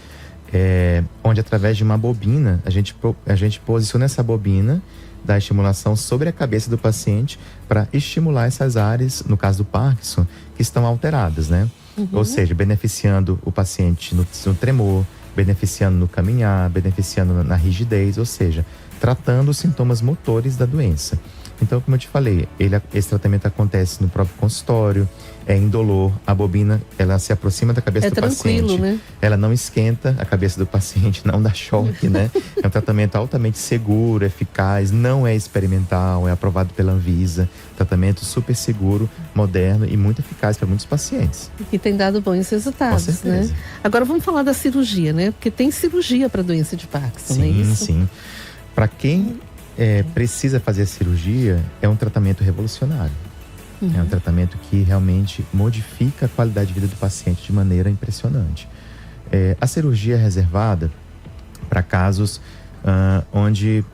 onde através de uma bobina, a gente posiciona essa bobina da estimulação sobre a cabeça do paciente para estimular essas áreas, no caso do Parkinson, que estão alteradas, né? Ou seja, beneficiando o paciente no tremor, beneficiando no caminhar, beneficiando na rigidez, ou seja, tratando os sintomas motores da doença. Então, como eu te falei, esse tratamento acontece no próprio consultório, é indolor, a bobina, ela se aproxima da cabeça do paciente. Né? Ela não esquenta a cabeça do paciente, não dá choque, né? É um tratamento altamente seguro, eficaz, não é experimental, é aprovado pela Anvisa. Tratamento super seguro, moderno e muito eficaz para muitos pacientes. E tem dado bons resultados, Com certeza. né? Agora vamos falar da cirurgia, né? Porque tem cirurgia para doença de Parkinson, não é Sim, isso? sim. Para quem precisa fazer a cirurgia, é um tratamento revolucionário. É um tratamento que realmente modifica a qualidade de vida do paciente de maneira impressionante. A cirurgia é reservada para casos onde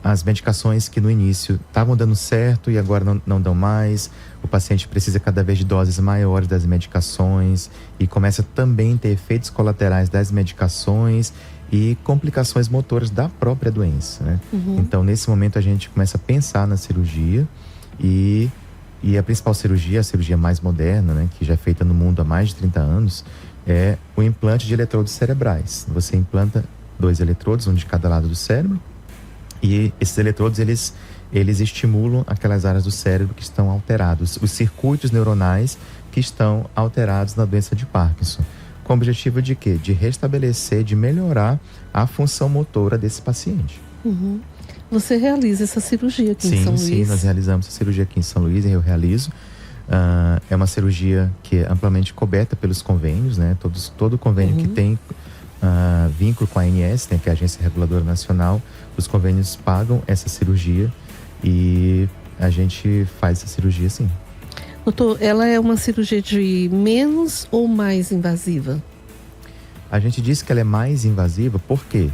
as medicações que no início estavam dando certo e agora não dão mais, o paciente precisa cada vez de doses maiores das medicações e começa também a ter efeitos colaterais das medicações e complicações motoras da própria doença, né? Então, nesse momento, a gente começa a pensar na cirurgia e a principal cirurgia, a cirurgia mais moderna, né, que já é feita no mundo há mais de 30 anos, é o implante de eletrodos cerebrais. Você implanta 2 eletrodos, um de cada lado do cérebro, e esses eletrodos, eles estimulam aquelas áreas do cérebro que estão alteradas, os circuitos neuronais que estão alterados na doença de Parkinson. Com o objetivo de quê? De restabelecer, de melhorar a função motora desse paciente. Você realiza essa cirurgia aqui em São Luís? Sim, nós realizamos essa cirurgia aqui em São Luís, eu realizo. É uma cirurgia que é amplamente coberta pelos convênios, né? Todo convênio que tem vínculo com a ANS, né, que é a Agência Reguladora Nacional, os convênios pagam essa cirurgia e a gente faz essa cirurgia sim. Doutor, ela é uma cirurgia de menos ou mais invasiva? A gente diz que ela é mais invasiva, por quê?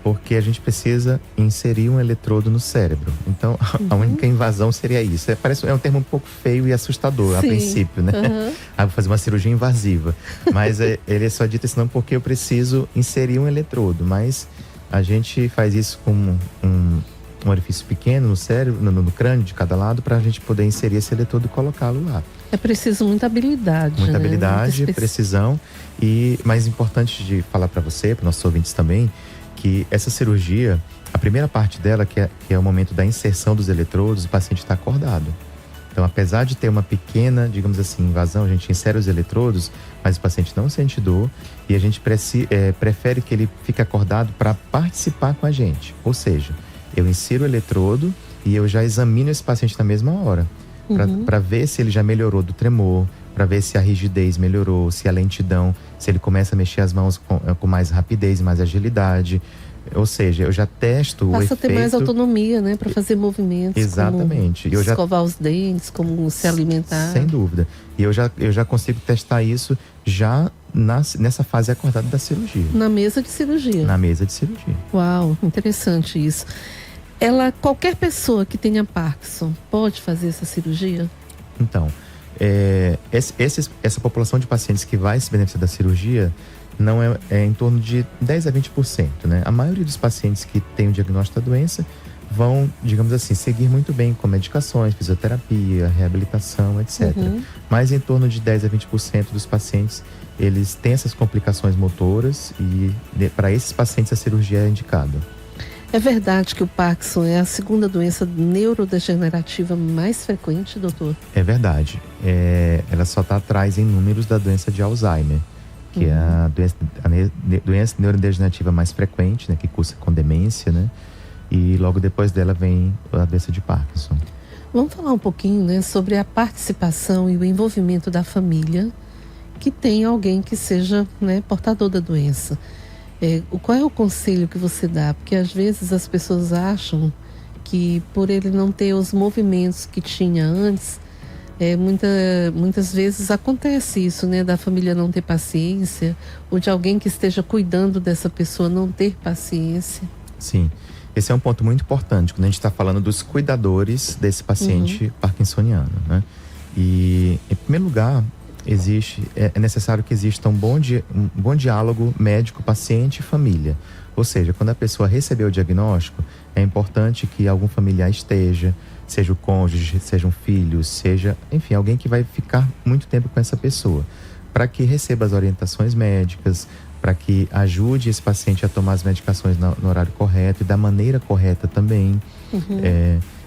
Porque a gente precisa inserir um eletrodo no cérebro. Então, a única invasão seria isso. É um termo um pouco feio e assustador, a princípio, né? Vou fazer uma cirurgia invasiva. Mas ele é só dito esse nome porque eu preciso inserir um eletrodo. Mas a gente faz isso com um orifício pequeno no cérebro, no crânio de cada lado, para a gente poder inserir esse eletrodo e colocá-lo lá. É preciso muita habilidade. Muita habilidade, precisão. E mais importante de falar para você, para nossos ouvintes também, que essa cirurgia, a primeira parte dela, que é o momento da inserção dos eletrodos, o paciente está acordado. Então, apesar de ter uma pequena, digamos assim, invasão, a gente insere os eletrodos, mas o paciente não sente dor e a gente prefere que ele fique acordado para participar com a gente. Ou seja, eu insiro o eletrodo e eu já examino esse paciente na mesma hora, para ver se ele já melhorou do tremor, para ver se a rigidez melhorou, se a lentidão, se ele começa a mexer as mãos com mais rapidez, mais agilidade. Ou seja, eu já testo o efeito... Passa a ter mais autonomia, né? Para fazer movimentos. Exatamente. Como escovar os dentes, como se alimentar. Sem dúvida. E eu já consigo testar isso já nessa fase acordada da cirurgia. Na mesa de cirurgia. Na mesa de cirurgia. Uau, interessante isso. Qualquer pessoa que tenha Parkinson pode fazer essa cirurgia? Então, essa população de pacientes que vai se beneficiar da cirurgia não é em torno de 10 a 20%, né? A maioria dos pacientes que têm o diagnóstico da doença vão, digamos assim, seguir muito bem com medicações, fisioterapia, reabilitação, etc. Mas em torno de 10 a 20% dos pacientes, eles têm essas complicações motoras e para esses pacientes a cirurgia é indicada. É verdade que o Parkinson é a segunda doença neurodegenerativa mais frequente, doutor? É verdade. Ela só está atrás em números da doença de Alzheimer, que é a doença neurodegenerativa mais frequente, né, que cursa com demência, né? E logo depois dela vem a doença de Parkinson. Vamos falar um pouquinho, né, sobre a participação e o envolvimento da família que tem alguém que seja, né, portador da doença. Qual é o conselho que você dá? Porque às vezes as pessoas acham que por ele não ter os movimentos que tinha antes, muitas vezes acontece isso, né? Da família não ter paciência, ou de alguém que esteja cuidando dessa pessoa não ter paciência. Sim, esse é um ponto muito importante quando a gente está falando dos cuidadores desse paciente parkinsoniano, né? E, em primeiro lugar, É necessário que exista um bom diálogo médico-paciente e família. Ou seja, quando a pessoa recebeu o diagnóstico, é importante que algum familiar esteja, seja o cônjuge, seja um filho, seja, enfim, alguém que vai ficar muito tempo com essa pessoa, para que receba as orientações médicas, para que ajude esse paciente a tomar as medicações no horário correto e da maneira correta também.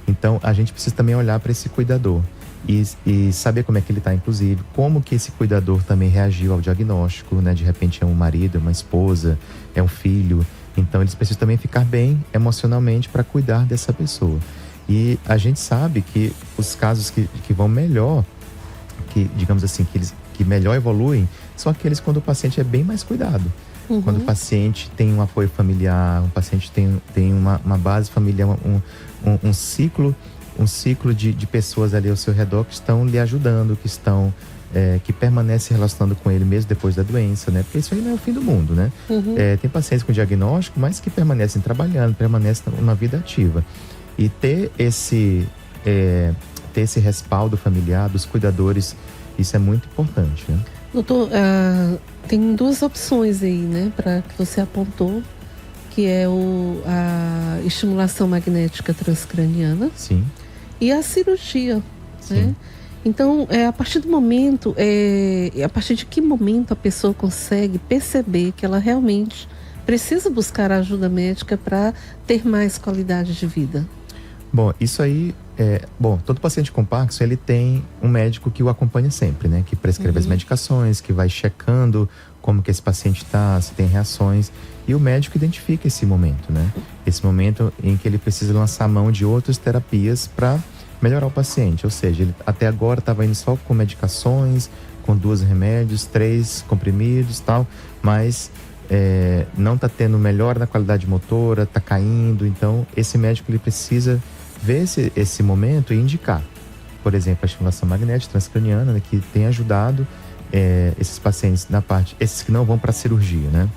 Então, a gente precisa também olhar para esse cuidador e saber como é que ele está, inclusive, como que esse cuidador também reagiu ao diagnóstico, né? De repente é um marido, é uma esposa, é um filho. Então, eles precisam também ficar bem emocionalmente para cuidar dessa pessoa. E a gente sabe que os casos que vão melhor, que, digamos assim, que melhor evoluem, são aqueles quando o paciente é bem mais cuidado. Quando o paciente tem um apoio familiar, o paciente tem uma base familiar, um ciclo de pessoas ali ao seu redor que estão lhe ajudando, que permanecem relacionando com ele mesmo depois da doença, né? Porque isso aí não é o fim do mundo, né? Tem pacientes com diagnóstico, mas que permanecem trabalhando, permanecem numa vida ativa. E ter esse respaldo familiar dos cuidadores, isso é muito importante, né? Doutor, tem duas opções aí, né, para que você apontou, que é a estimulação magnética transcraniana. Sim. E a cirurgia, Sim. né? Então, a partir do momento, a partir de que momento a pessoa consegue perceber que ela realmente precisa buscar ajuda médica para ter mais qualidade de vida? Bom, isso aí todo paciente com Parkinson, ele tem um médico que o acompanha sempre, né? Que prescreve as medicações, que vai checando como que esse paciente está, se tem reações. E o médico identifica esse momento, né? Esse momento em que ele precisa lançar mão de outras terapias para melhorar o paciente. Ou seja, ele até agora estava indo só com medicações, com 2 remédios, 3 comprimidos e tal, mas não está tendo melhora na qualidade motora, está caindo. Então, esse médico ele precisa ver esse momento e indicar. Por exemplo, a estimulação magnética transcraniana, né, que tem ajudado esses pacientes esses que não vão para a cirurgia, né?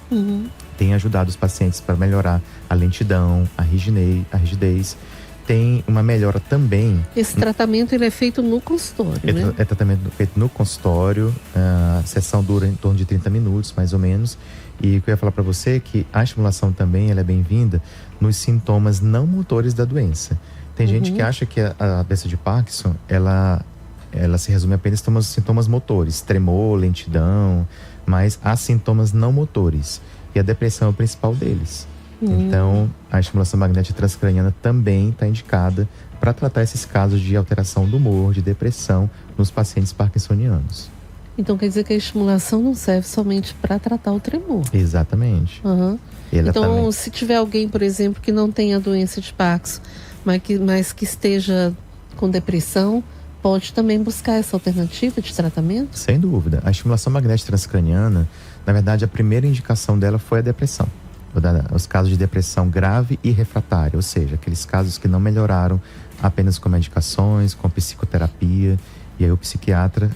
Tem ajudado os pacientes para melhorar a lentidão, a rigidez. Tem uma melhora também. Esse tratamento ele é feito no consultório, né? É tratamento feito no consultório. A sessão dura em torno de 30 minutos, mais ou menos. E o que eu ia falar para você é que a estimulação também ela é bem-vinda nos sintomas não motores da doença. Tem gente que acha que a doença de Parkinson, ela se resume apenas aos sintomas motores, tremor, lentidão, mas há sintomas não motores. E a depressão é o principal deles. Então, a estimulação magnética transcraniana também está indicada para tratar esses casos de alteração do humor, de depressão nos pacientes parkinsonianos. Então quer dizer que a estimulação não serve somente para tratar o tremor. Exatamente. Então, se tiver alguém, por exemplo, que não tenha doença de Parkinson, mas que esteja com depressão, pode também buscar essa alternativa de tratamento? Sem dúvida. A estimulação magnética transcraniana, na verdade, a primeira indicação dela foi a depressão. Os casos de depressão grave e refratária, ou seja, aqueles casos que não melhoraram apenas com medicações, com psicoterapia. E aí o psiquiatra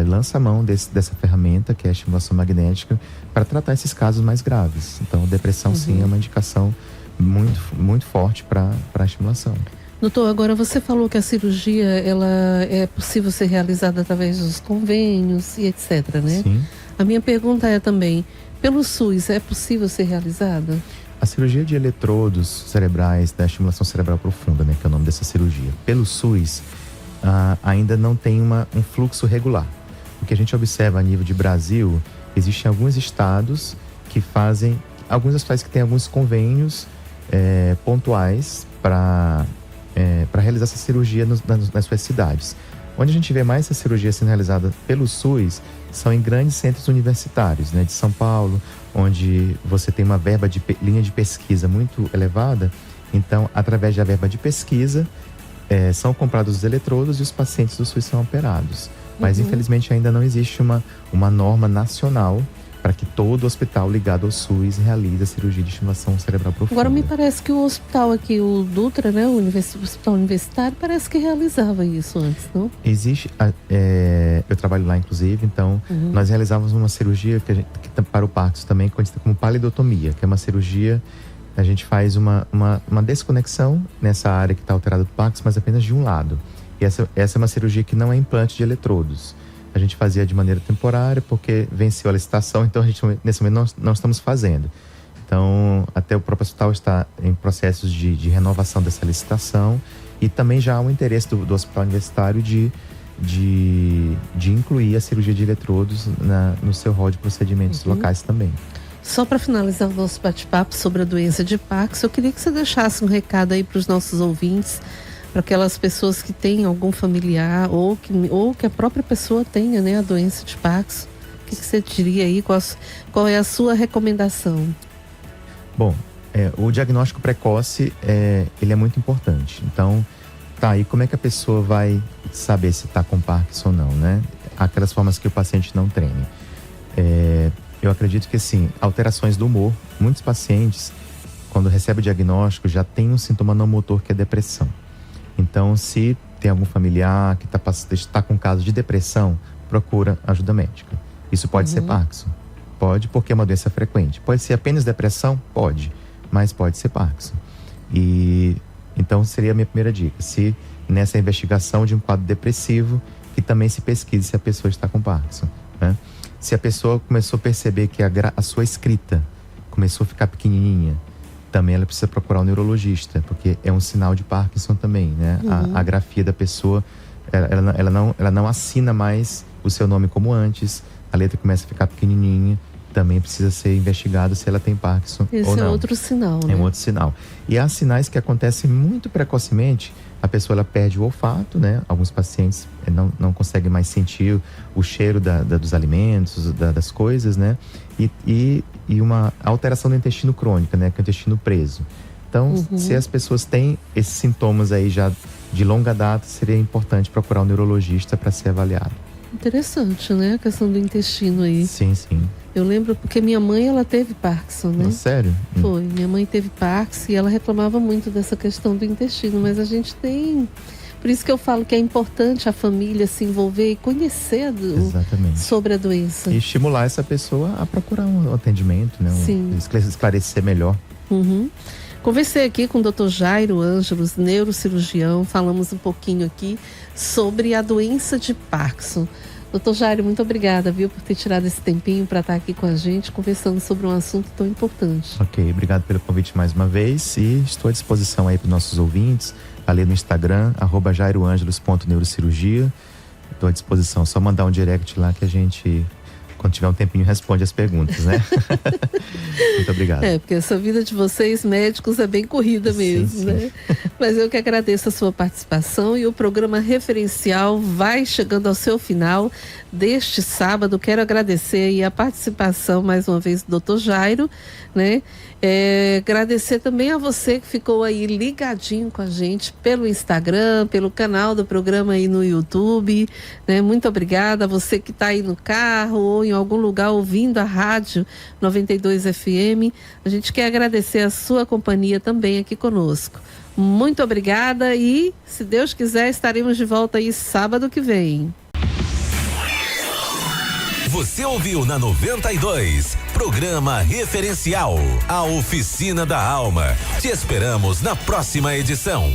lança a mão dessa ferramenta, que é a estimulação magnética, para tratar esses casos mais graves. Então, depressão, sim, é uma indicação muito, muito forte para a estimulação. Doutor, agora você falou que a cirurgia ela é possível ser realizada através dos convênios e etc, né? Sim. A minha pergunta é também, pelo SUS, é possível ser realizada? A cirurgia de eletrodos cerebrais da estimulação cerebral profunda, né, que é o nome dessa cirurgia, pelo SUS, ainda não tem um fluxo regular. O que a gente observa a nível de Brasil, existem alguns estados que fazem, alguns hospitais que têm alguns convênios pontuais para realizar essa cirurgia nas suas cidades. Onde a gente vê mais essa cirurgia sendo realizada pelo SUS são em grandes centros universitários, né, de São Paulo, onde você tem uma verba de linha de pesquisa muito elevada. Então, através da verba de pesquisa, são comprados os eletrodos e os pacientes do SUS são operados. Mas, infelizmente, ainda não existe uma norma nacional para que todo hospital ligado ao SUS realize a cirurgia de estimulação cerebral profunda. Agora, me parece que o hospital aqui, o Dutra, né, o Hospital Universitário, parece que realizava isso antes, não? Existe, eu trabalho lá, inclusive, então nós realizávamos uma cirurgia que para o Parkinson também, conhecida como palidotomia, que é uma cirurgia, a gente faz uma desconexão nessa área que está alterada do Parkinson, mas apenas de um lado. E essa é uma cirurgia que não é implante de eletrodos. a gente fazia de maneira temporária, porque venceu a licitação, então a gente, nesse momento, não estamos fazendo. Então, até o próprio hospital está em processos de renovação dessa licitação, e também já há um interesse do hospital universitário de incluir a cirurgia de eletrodos no seu rol de procedimentos locais também. Só para finalizar o nosso bate-papo sobre a doença de Parkinson, eu queria que você deixasse um recado aí para os nossos ouvintes, para aquelas pessoas que têm algum familiar ou que a própria pessoa tenha, né, a doença de Parkinson. O que você diria aí? Qual é a sua recomendação? Bom, o diagnóstico precoce ele é muito importante. Então, e como é que a pessoa vai saber se está com Parkinson ou não, né? Aquelas formas que o paciente não treme. Eu acredito que, assim, alterações do humor, muitos pacientes, quando recebem o diagnóstico, já tem um sintoma não motor, que é depressão. Então, se tem algum familiar que está com caso de depressão, procura ajuda médica. Isso pode ser Parkinson? Pode, porque é uma doença frequente. Pode ser apenas depressão? Pode, mas pode ser Parkinson. Então, seria a minha primeira dica. Se nessa investigação de um quadro depressivo, que também se pesquise se a pessoa está com Parkinson, né? Se a pessoa começou a perceber que a sua escrita começou a ficar pequenininha, também ela precisa procurar um neurologista, porque é um sinal de Parkinson também, né? A grafia da pessoa, ela não assina mais o seu nome como antes, a letra começa a ficar pequenininha, também precisa ser investigado se ela tem Parkinson ou não. Esse é outro sinal, né? É um outro sinal. E há sinais que acontecem muito precocemente. A pessoa ela perde o olfato, né? Alguns pacientes não conseguem mais sentir o cheiro dos alimentos, das coisas, né? E uma alteração do intestino crônica, né? Que é o intestino preso. Então, se as pessoas têm esses sintomas aí já de longa data, seria importante procurar um neurologista para ser avaliado. Interessante, né? A questão do intestino aí. Sim, sim. Eu lembro porque minha mãe, ela teve Parkinson, né? Sério? Foi, minha mãe teve Parkinson e ela reclamava muito dessa questão do intestino, mas a gente tem... Por isso que eu falo que é importante a família se envolver e conhecer sobre a doença. E estimular essa pessoa a procurar um atendimento, né? Sim. Esclarecer melhor. Conversei aqui com o Dr. Jairo Ângelos, neurocirurgião, falamos um pouquinho aqui sobre a doença de Parkinson. Doutor Jairo, muito obrigada, viu, por ter tirado esse tempinho para estar aqui com a gente, conversando sobre um assunto tão importante. Ok, obrigado pelo convite mais uma vez e estou à disposição aí para os nossos ouvintes, ali no Instagram, @jairoangelos.neurocirurgia. Estou à disposição, só mandar um direct lá que a gente, quando tiver um tempinho, responde as perguntas, né? Muito obrigado. Porque essa vida de vocês, médicos, é bem corrida mesmo, sim. Né? Mas eu que agradeço a sua participação e o programa Referencial vai chegando ao seu final deste sábado. Quero agradecer aí a participação, mais uma vez, do Dr. Jairo, né? Agradecer também a você que ficou aí ligadinho com a gente pelo Instagram, pelo canal do programa aí no YouTube, né? Muito obrigada a você que está aí no carro ou em algum lugar ouvindo a rádio 92 FM. A gente quer agradecer a sua companhia também aqui conosco. Muito obrigada e, se Deus quiser, estaremos de volta aí sábado que vem. Você ouviu na 92, programa Referencial, a Oficina da Alma. Te esperamos na próxima edição.